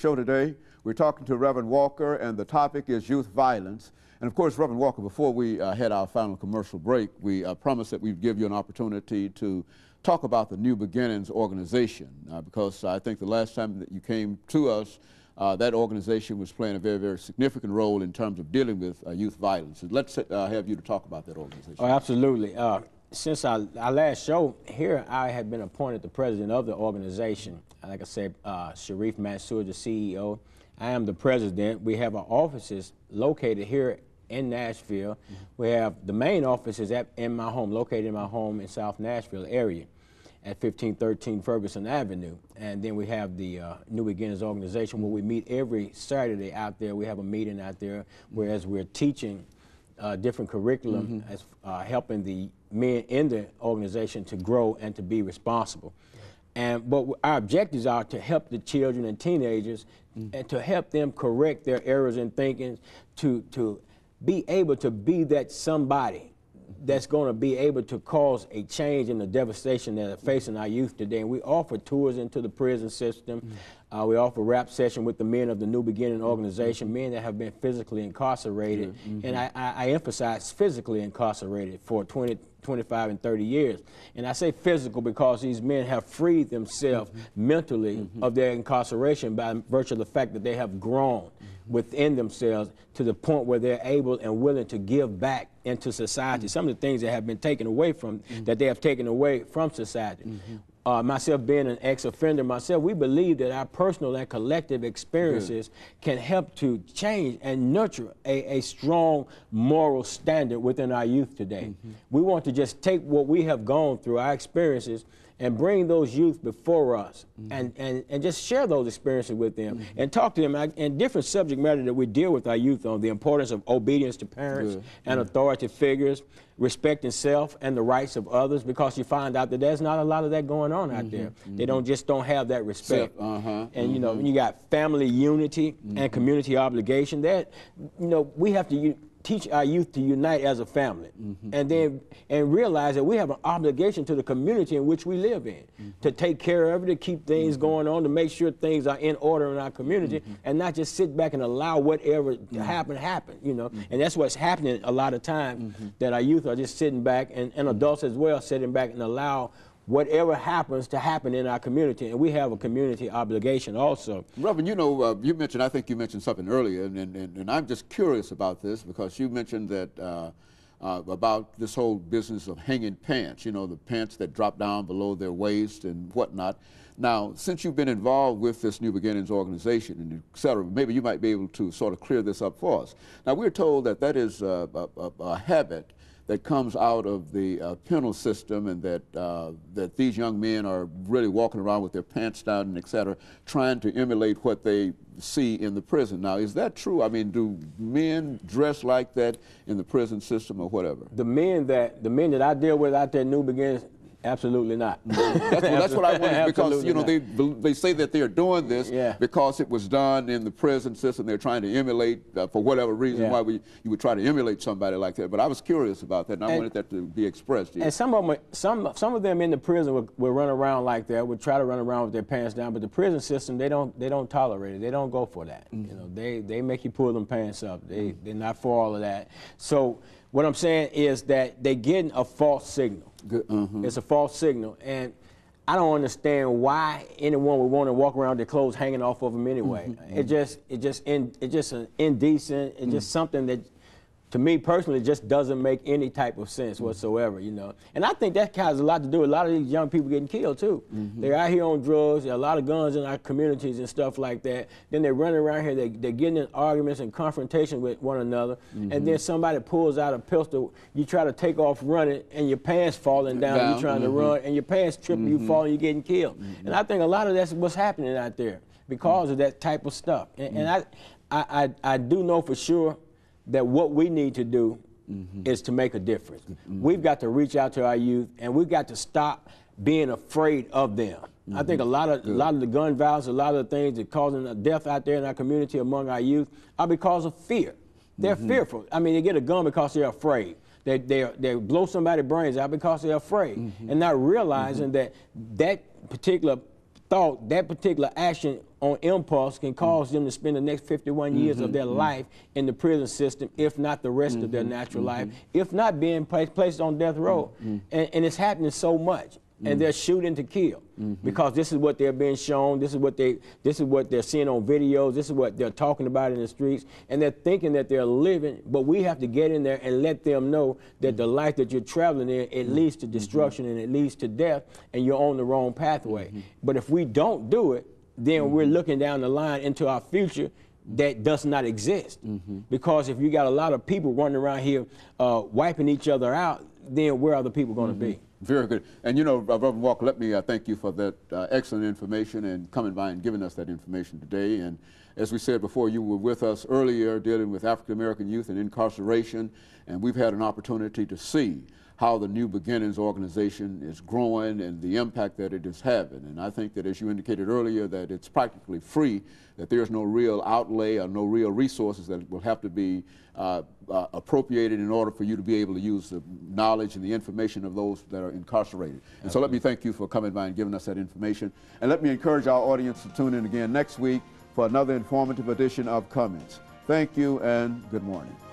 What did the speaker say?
show today. We're talking to Reverend Walker, and the topic is youth violence. And of course, Reverend Walker, before we had our final commercial break, we promised that we'd give you an opportunity to talk about the New Beginnings organization, because I think the last time that you came to us, that organization was playing a very, very significant role in terms of dealing with youth violence. And let's have you to talk about that organization. Oh, absolutely. Since our last show here, I had been appointed the president of the organization. Like I said, Sharif Mansour, the CEO. I am the president. We have our offices located here in Nashville. We have the main office is in my home, located in my home in South Nashville area at 1513 Ferguson Avenue. And then we have the New Beginnings organization where we meet every Saturday out there. We have a meeting out there, whereas we're teaching different curriculum as helping the men in the organization to grow and to be responsible. But our objectives are to help the children and teenagers and to help them correct their errors in thinking, to be able to be that somebody that's going to be able to cause a change in the devastation that are facing our youth today. And we offer tours into the prison system. We offer rap session with the men of the New Beginning organization, men that have been physically incarcerated. And I emphasize physically incarcerated for 20, 25, and 30 years. And I say physical because these men have freed themselves mentally of their incarceration by virtue of the fact that they have grown within themselves to the point where they're able and willing to give back into society. Some of the things that have been taken away from, that they have taken away from society. Myself being an ex-offender myself, we believe that our personal and collective experiences can help to change and nurture a strong moral standard within our youth today. We want to just take what we have gone through, our experiences, and bring those youth before us and just share those experiences with them and talk to them in different subject matter that we deal with our youth on, the importance of obedience to parents and authority figures, respecting self and the rights of others, because you find out that there's not a lot of that going on out there. They don't have that respect. And you know, when you got family unity and community obligation, that, you know, we have to teach our youth to unite as a family, and realize that we have an obligation to the community in which we live in, to take care of it, to keep things going on, to make sure things are in order in our community, and not just sit back and allow whatever to happen, you know. And that's what's happening a lot of times, that our youth are just sitting back, and adults as well, sitting back and allow whatever happens to happen in our community, and we have a community obligation also. Reverend, you know, you mentioned, I think you mentioned something earlier, and I'm just curious about this, because you mentioned that about this whole business of hanging pants, you know, the pants that drop down below their waist and whatnot. Now, since you've been involved with this New Beginnings organization, and et cetera, maybe you might be able to sort of clear this up for us. Now, we're told that that is a habit that comes out of the penal system, and that these young men are really walking around with their pants down and et cetera, trying to emulate what they see in the prison. Now, is that true? I mean, do men dress like that in the prison system or whatever? The men that I deal with out there, New Beginnings, absolutely not. That's what I wanted, because you know they say that they're doing this because it was done in the prison system. They're trying to emulate for whatever reason why you would try to emulate somebody like that. But I was curious about that, and I wanted that to be expressed here. And some of them in the prison will run around like that, would try to run around with their pants down. But the prison system, they don't tolerate it. They don't go for that. You know, they make you pull them pants up. They're not for all of that. So what I'm saying is that they're getting a false signal. It's a false signal, and I don't understand why anyone would want to walk around with their clothes hanging off of them anyway. It's just an indecent. It's just something that, to me personally, just doesn't make any type of sense whatsoever, you know. And I think that has a lot to do with a lot of these young people getting killed too. They're out here on drugs. There are a lot of guns in our communities and stuff like that. Then they're running around here. They're getting in arguments and confrontation with one another. And then somebody pulls out a pistol. You try to take off running, and your pants falling down. You're trying to run, and your pants trip. You fall, and you're getting killed. And I think a lot of that's what's happening out there because of that type of stuff. And I do know for sure that what we need to do is to make a difference. We've got to reach out to our youth, and we've got to stop being afraid of them. I think a lot of the gun violence, a lot of the things that are causing death out there in our community among our youth are because of fear. They're fearful. I mean, they get a gun because they're afraid. They blow somebody's brains out because they're afraid, and not realizing that that particular thought, that particular action on impulse can cause them to spend the next 51 years of their life in the prison system, if not the rest of their natural life, if not being placed on death row. And it's happening so much. And they're shooting to kill because this is what they're being shown. This is what they're seeing on videos. This is what they're talking about in the streets, and they're thinking that they're living. But we have to get in there and let them know that the life that you're traveling in, it leads to destruction and it leads to death, and you're on the wrong pathway. But if we don't do it, then we're looking down the line into our future that does not exist. Because if you got a lot of people running around here wiping each other out, then where are the people going to be? Very good. And you know, Reverend Walker, let me thank you for that excellent information and coming by and giving us that information today. And as we said before, you were with us earlier dealing with African American youth and incarceration, and we've had an opportunity to see how the New Beginnings organization is growing and the impact that it is having. And I think that, as you indicated earlier, that it's practically free, that there's no real outlay or no real resources that will have to be appropriated in order for you to be able to use the knowledge and the information of those that are incarcerated. And so let me thank you for coming by and giving us that information. And let me encourage our audience to tune in again next week for another informative edition of Comments. Thank you and good morning.